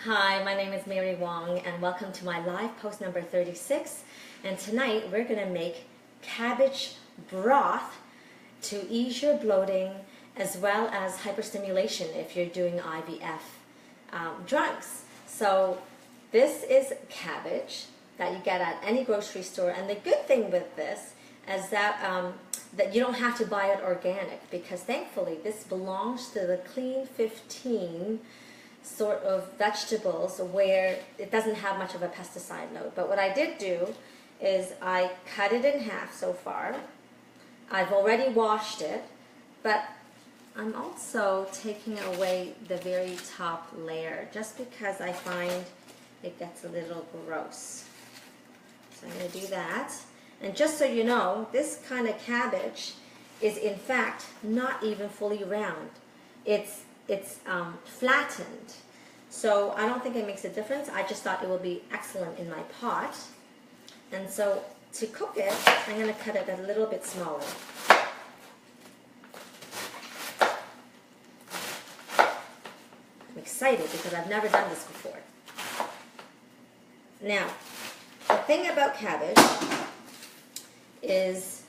Hi, my name is Mary Wong and welcome to my live post number 36. And tonight we're going to make cabbage broth to ease your bloating as well as hyperstimulation if you're doing IVF drugs. So this is cabbage that you get at any grocery store, and the good thing with this is that that you don't have to buy it organic, because thankfully this belongs to the Clean 15 sort of vegetables where it doesn't have much of a pesticide load. But what I did do is I cut it in half so far. I've already washed it, but I'm also taking away the very top layer just because I find it gets a little gross. So I'm going to do that. And just so you know, this kind of cabbage is in fact not even fully round. It's flattened. So I don't think it makes a difference. I just thought it would be excellent in my pot. And so to cook it, I'm going to cut it a little bit smaller. I'm excited because I've never done this before. Now, the thing about cabbage is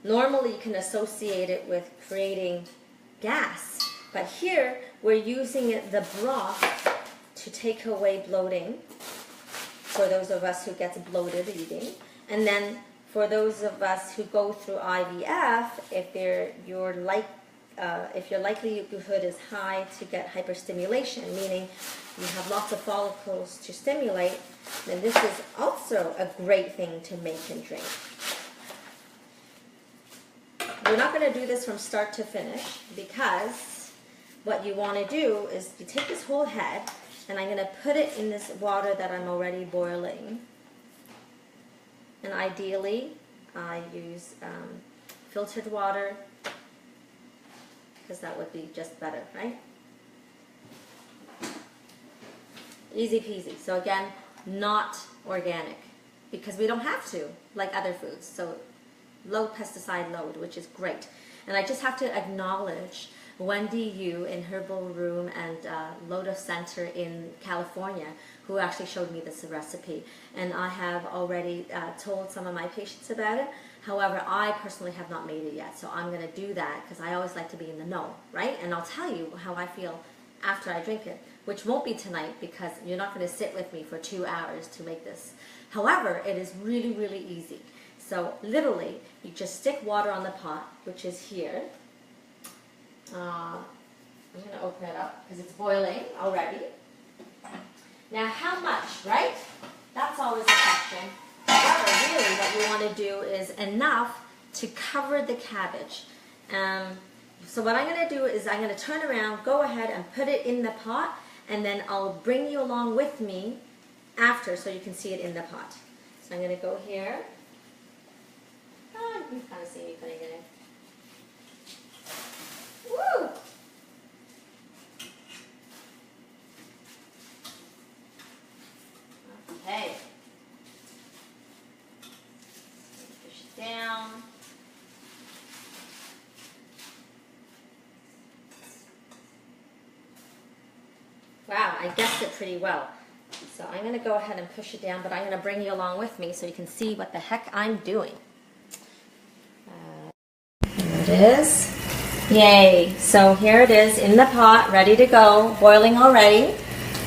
normally you can associate it with creating gas. But here, we're using the broth to take away bloating for those of us who get bloated eating. And then for those of us who go through IVF, if your likelihood is high to get hyperstimulation, meaning you have lots of follicles to stimulate, then this is also a great thing to make and drink. We're not going to do this from start to finish, because what you want to do is you take this whole head, and I'm going to put it in this water that I'm already boiling. And ideally, I use filtered water, because that would be just better, right? Easy peasy. So again, not organic, because we don't have to, like other foods. So low pesticide load, which is great. And I just have to acknowledge Wendy Yu in Herbal Room and Lotus Center in California, who actually showed me this recipe. And I have already told some of my patients about it. However, I personally have not made it yet, so I'm going to do that because I always like to be in the know, right? And I'll tell you how I feel after I drink it, which won't be tonight because you're not going to sit with me for 2 hours to make this. However, it is really, really easy. So literally, you just stick water on the pot, which is here. I'm going to open it up because it's boiling already. Now, how much, right? That's always a question. However, really what you want to do is enough to cover the cabbage. So what I'm going to do is I'm going to turn around, go ahead and put it in the pot, and then I'll bring you along with me after so you can see it in the pot. So I'm going to go here. You can kind of see me putting it in. Woo! Okay. Push it down. Wow, I guessed it pretty well. So I'm going to go ahead and push it down, but I'm going to bring you along with me so you can see what the heck I'm doing. There it is. Yay! So here it is in the pot, ready to go, boiling already.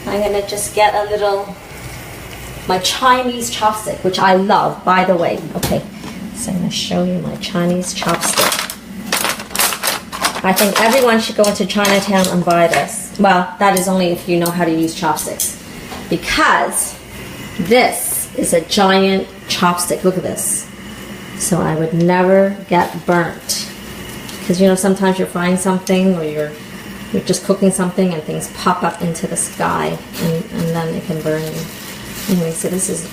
I'm going to just get a little, my Chinese chopstick, which I love, by the way. Okay, so I'm going to show you my Chinese chopstick. I think everyone should go into Chinatown and buy this. Well, that is only if you know how to use chopsticks. Because this is a giant chopstick. Look at this. So I would never get burnt. Because you know, sometimes you're frying something or you're just cooking something and things pop up into the sky and then it can burn you. Anyway, so this is,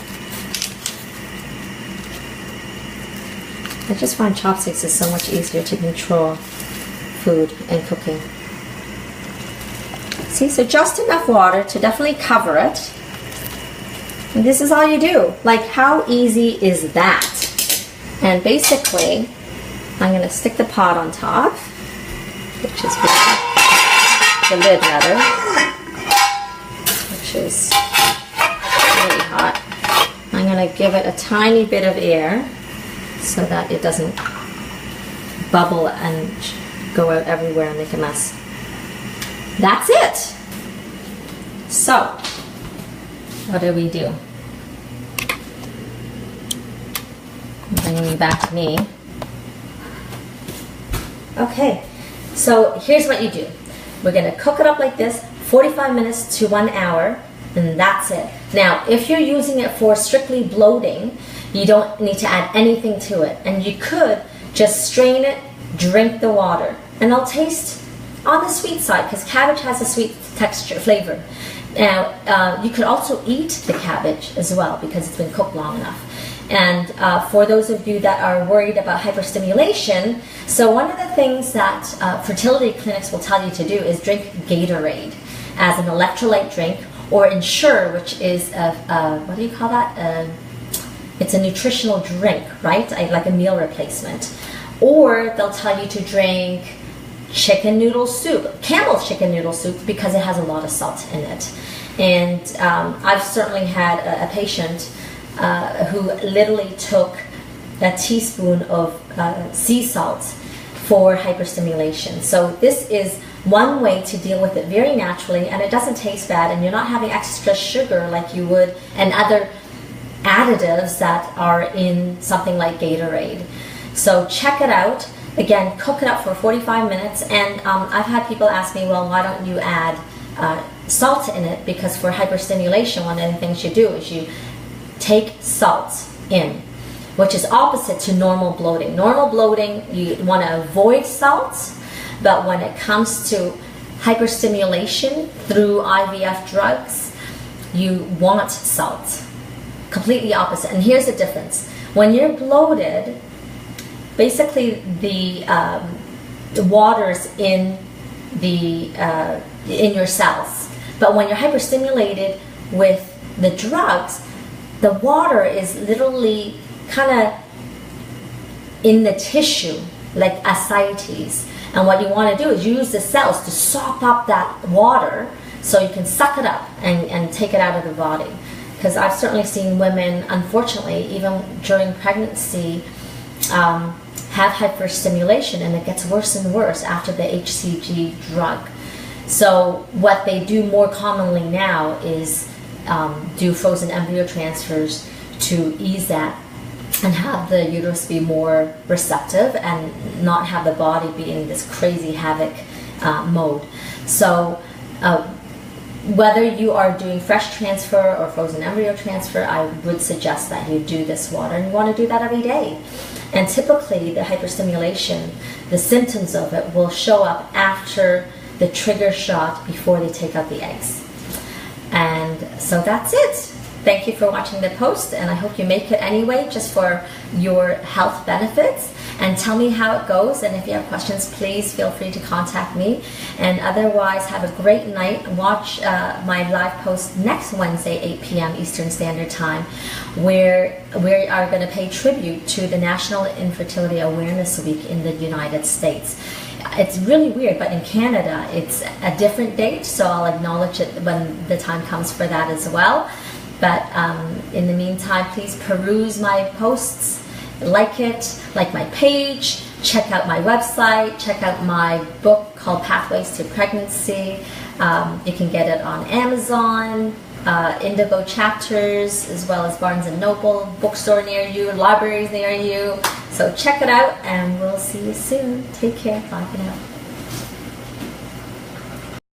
I just find chopsticks is so much easier to control food and cooking. See, so just enough water to definitely cover it. And this is all you do. Like, how easy is that? And basically, I'm going to stick the pot on top, which is good. The lid rather. which is really hot. I'm going to give it a tiny bit of air so that it doesn't bubble and go out everywhere and make a mess. That's it. So, what do we do? Bringing me back to me. Okay, so here's what you do. We're going to cook it up like this, 45 minutes to 1 hour, and that's it. Now, if you're using it for strictly bloating, you don't need to add anything to it. And you could just strain it, drink the water, and it'll taste on the sweet side because cabbage has a sweet texture, flavor. Now, you could also eat the cabbage as well because it's been cooked long enough. And for those of you that are worried about hyperstimulation, so one of the things that fertility clinics will tell you to do is drink Gatorade as an electrolyte drink, or Ensure, which is what do you call that? It's a nutritional drink, right? Like a meal replacement. Or they'll tell you to drink chicken noodle soup, Campbell's chicken noodle soup, because it has a lot of salt in it. And I've certainly had a patient who literally took a teaspoon of sea salt for hyperstimulation. So this is one way to deal with it very naturally, and it doesn't taste bad, and you're not having extra sugar like you would and other additives that are in something like Gatorade. So check it out. Again, cook it up for 45 minutes, and I've had people ask me, well, why don't you add salt in it? Because for hyperstimulation, one of the things you do is you take salt in, which is opposite to normal bloating. Normal bloating, you want to avoid salt, but when it comes to hyperstimulation through IVF drugs, you want salt. Completely opposite. And here's the difference. When you're bloated, basically the water's in your cells. But when you're hyperstimulated with the drugs, the water is literally kind of in the tissue, like ascites. And what you want to do is use the cells to sop up that water so you can suck it up and take it out of the body. Because I've certainly seen women, unfortunately, even during pregnancy, have hyperstimulation, and it gets worse and worse after the HCG drug. So what they do more commonly now is do frozen embryo transfers to ease that and have the uterus be more receptive and not have the body be in this crazy havoc mode. So whether you are doing fresh transfer or frozen embryo transfer, I would suggest that you do this water, and you want to do that every day. And typically the hyperstimulation, the symptoms of it will show up after the trigger shot before they take out the eggs. And so that's it. Thank you for watching the post, and I hope you make it anyway, just for your health benefits. And tell me how it goes, and if you have questions, please feel free to contact me. And otherwise, have a great night. Watch my live post next Wednesday, 8 p.m. Eastern Standard Time, where we are going to pay tribute to the National Infertility Awareness Week in the United States. It's really weird, but in Canada, it's a different date, so I'll acknowledge it when the time comes for that as well. But in the meantime, please peruse my posts, like it, like my page, check out my website, check out my book called Pathways to Pregnancy. You can get it on Amazon, Indigo Chapters, as well as Barnes & Noble, bookstore near you, libraries near you. So check it out, and we'll see you soon. Take care. Bye for now.